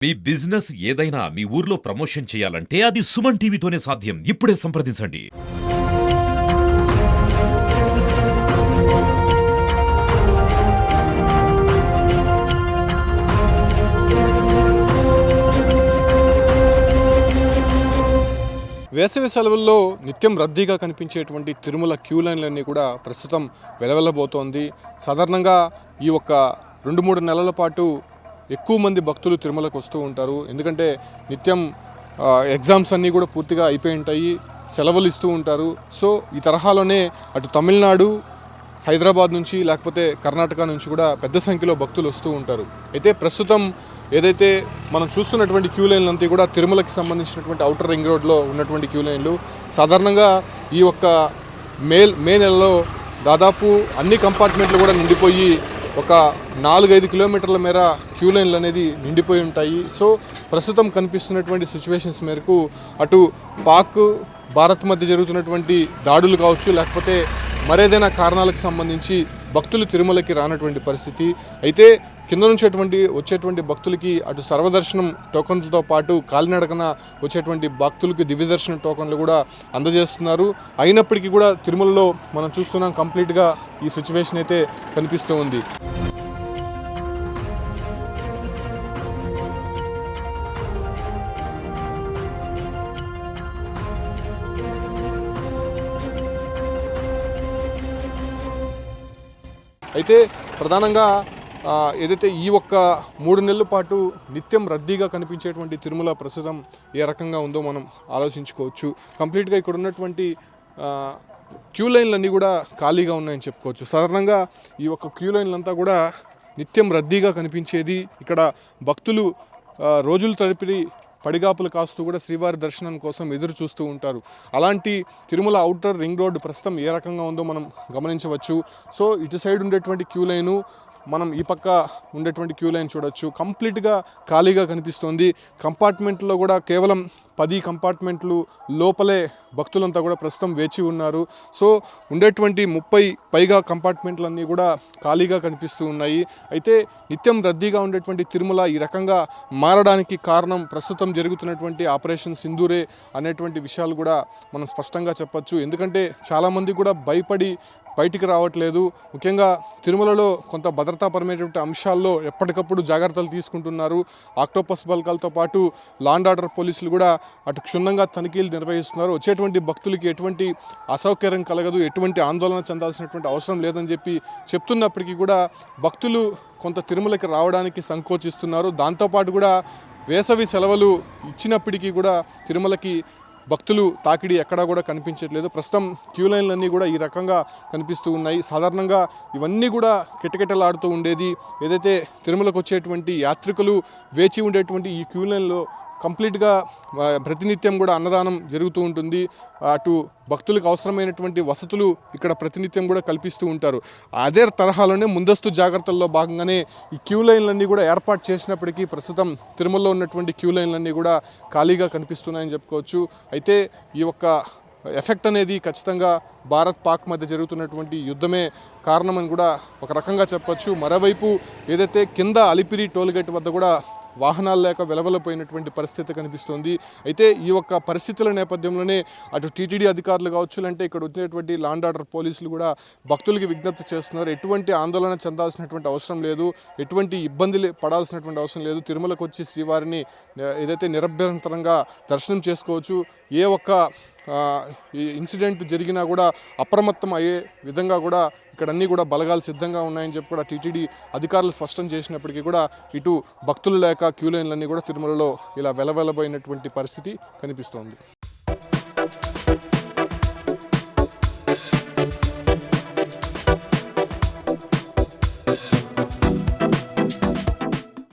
మీ business ఏదైనా మీ ఊర్లో promotion చేయాలంటే అది సుమన్ టీవీతోనే సాధ్యం. ఇప్పుడే సంప్రదించండి. వేసవి సెలవుల్లో నిత్యం రద్దీగా కనిపించేటువంటి తిరుమల క్యూ లైన్లన్నీ కూడా ప్రస్తుతం వెలవెలబోతోంది. సాధారణంగా ఈ ఒక్క 2-3 నెలల పాటు ఎక్కువ మంది భక్తులు తిరుమలకు వస్తూ ఉంటారు. ఎందుకంటే నిత్యం ఎగ్జామ్స్ అన్నీ కూడా పూర్తిగా అయిపోయి ఉంటాయి, సెలవులు ఇస్తూ ఉంటారు. సో ఈ తరహాలోనే అటు తమిళనాడు, హైదరాబాద్ నుంచి లేకపోతే కర్ణాటక నుంచి కూడా పెద్ద సంఖ్యలో భక్తులు వస్తూ ఉంటారు. అయితే ప్రస్తుతం ఏదైతే మనం చూస్తున్నటువంటి క్యూ లైన్లు అంతా కూడా తిరుమలకి సంబంధించినటువంటి ఔటర్ రింగ్ రోడ్లో ఉన్నటువంటి క్యూ లైన్లు. సాధారణంగా ఈ ఒక్క మే నెలలో దాదాపు అన్ని కంపార్ట్మెంట్లు కూడా నిండిపోయి ఒక 4-5 కిలోమీటర్ల మేర క్యూ లైన్లు అనేది నిండిపోయి ఉంటాయి. సో ప్రస్తుతం కనిపిస్తున్నటువంటి సిచ్యువేషన్స్ మేరకు అటు పాక్, భారత్ మధ్య జరుగుతున్నటువంటి దాడులు కావచ్చు, లేకపోతే మరేదైనా కారణాలకు సంబంధించి భక్తులు తిరుమలకి రానటువంటి పరిస్థితి. అయితే కింద నుంచి వచ్చేటువంటి భక్తులకి అటు సర్వదర్శనం టోకన్లతో పాటు కాలినడకన వచ్చేటువంటి భక్తులకి దివ్యదర్శనం టోకన్లు కూడా అందజేస్తున్నారు. అయినప్పటికీ కూడా తిరుమలలో మనం చూస్తున్నాం కంప్లీట్గా ఈ సిచ్యువేషన్ అయితే కనిపిస్తూ ఉంది. అయితే ప్రధానంగా ఏదైతే ఈ ఒక్క 3 నెలల పాటు నిత్యం రద్దీగా కనిపించేటువంటి తిరుమల ప్రస్తుతం ఏ రకంగా ఉందో మనం ఆలోచించుకోవచ్చు. కంప్లీట్గా ఇక్కడ ఉన్నటువంటి క్యూ లైన్లన్నీ కూడా ఖాళీగా ఉన్నాయని చెప్పుకోవచ్చు. సాధారణంగా ఈ ఒక్క క్యూ లైన్లంతా కూడా నిత్యం రద్దీగా కనిపించేది. ఇక్కడ భక్తులు రోజులు తడిపి పడిగాపులు కాస్తూ కూడా శ్రీవారి దర్శనం కోసం ఎదురు చూస్తూ ఉంటారు. అలాంటి తిరుమల ఔటర్ రింగ్ రోడ్డు ప్రస్తుతం ఏ రకంగా ఉందో మనం గమనించవచ్చు. సో ఇటు సైడ్ ఉండేటువంటి క్యూ లైను, మనం ఈ పక్క ఉండేటువంటి క్యూ లైన్ చూడొచ్చు, కంప్లీట్గా ఖాళీగా కనిపిస్తోంది. కంపార్ట్మెంట్లో కూడా కేవలం 10 కంపార్ట్మెంట్లు లోపలే భక్తులంతా కూడా ప్రస్తుతం వేచి ఉన్నారు. సో ఉండేటువంటి 30 పైగా కంపార్ట్మెంట్లన్నీ కూడా ఖాళీగా కనిపిస్తూ ఉన్నాయి. అయితే నిత్యం రద్దీగా ఉండేటువంటి తిరుమల ఈ రకంగా మారడానికి కారణం ప్రస్తుతం జరుగుతున్నటువంటి ఆపరేషన్ సింధూరే అనేటువంటి విషయాలు కూడా మనం స్పష్టంగా చెప్పొచ్చు. ఎందుకంటే చాలామంది కూడా భయపడి బయటికి రావట్లేదు. ముఖ్యంగా తిరుమలలో కొంత భద్రతాపరమైనటువంటి అంశాల్లో ఎప్పటికప్పుడు జాగ్రత్తలు తీసుకుంటున్నారు. ఆక్టోపస్ బల్గాలతో పాటు లా అండ్ ఆర్డర్ పోలీసులు కూడా అటు క్షుణ్ణంగా తనిఖీలు నిర్వహిస్తున్నారు. వచ్చేటువంటి భక్తులకి ఎటువంటి అసౌకర్యం కలగదు, ఎటువంటి ఆందోళన చెందాల్సినటువంటి అవసరం లేదని చెప్తున్నప్పటికీ కూడా భక్తులు కొంత తిరుమలకి రావడానికి సంకోచిస్తున్నారు. దాంతోపాటు కూడా వేసవి సెలవులు ఇచ్చినప్పటికీ కూడా తిరుమలకి భక్తులు తాకిడి ఎక్కడా కూడా కనిపించట్లేదు. ప్రస్తుతం క్యూ లైన్లన్నీ కూడా ఈ రకంగా కనిపిస్తూ ఉన్నాయి. సాధారణంగా ఇవన్నీ కూడా కిటకిటలాడుతూ ఉండేది. ఏదైతే తిరుమలకు వచ్చేటువంటి యాత్రికులు వేచి ఉండేటువంటి ఈ క్యూ లైన్లో కంప్లీట్గా ప్రతినిత్యం కూడా అన్నదానం జరుగుతూ ఉంటుంది. అటు భక్తులకు అవసరమైనటువంటి వసతులు ఇక్కడ ప్రతినిత్యం కూడా కల్పిస్తూ ఉంటారు. అదే తరహాలోనే ముందస్తు జాగ్రత్తల్లో భాగంగానే ఈ క్యూ లైన్లన్నీ కూడా ఏర్పాటు చేసినప్పటికీ ప్రస్తుతం తిరుమలలో ఉన్నటువంటి క్యూ లైన్లన్నీ కూడా ఖాళీగా కనిపిస్తున్నాయని చెప్పుకోవచ్చు. అయితే ఈ ఒక్క ఎఫెక్ట్ అనేది ఖచ్చితంగా భారత్ పాక్ మధ్య జరుగుతున్నటువంటి యుద్ధమే కారణమని కూడా ఒక రకంగా చెప్పొచ్చు. మరోవైపు ఏదైతే కింద అలిపిరి టోల్గేట్ వద్ద కూడా వాహనాలు లేక వెలవెలపోయినటువంటి పరిస్థితి కనిపిస్తోంది. అయితే ఈ ఒక్క పరిస్థితుల నేపథ్యంలోనే అటు టీటీడీ అధికారులు కావచ్చు, అంటే ఇక్కడ వచ్చినటువంటి లా అండ్ ఆర్డర్ పోలీసులు కూడా భక్తులకి విజ్ఞప్తి చేస్తున్నారు. ఎటువంటి ఆందోళన చెందాల్సినటువంటి అవసరం లేదు, ఎటువంటి ఇబ్బందులు పడాల్సినటువంటి అవసరం లేదు. తిరుమలకు వచ్చి శ్రీవారిని ఏదైతే నిరభ్యంతరంగా దర్శనం చేసుకోవచ్చు. ఏ ఒక్క ఇన్సిడెంట్ జరిగినా కూడా అప్రమత్తం అయ్యే విధంగా కూడా ఇక్కడ అన్నీ కూడా బలగాలు సిద్ధంగా ఉన్నాయని చెప్పి కూడా టీటీడీ అధికారులు స్పష్టం చేసినప్పటికీ కూడా ఇటు భక్తులు లేక క్యూ లైన్లన్నీ కూడా తిరుమలలో ఇలా వెలవెలబోయినటువంటి పరిస్థితి కనిపిస్తోంది.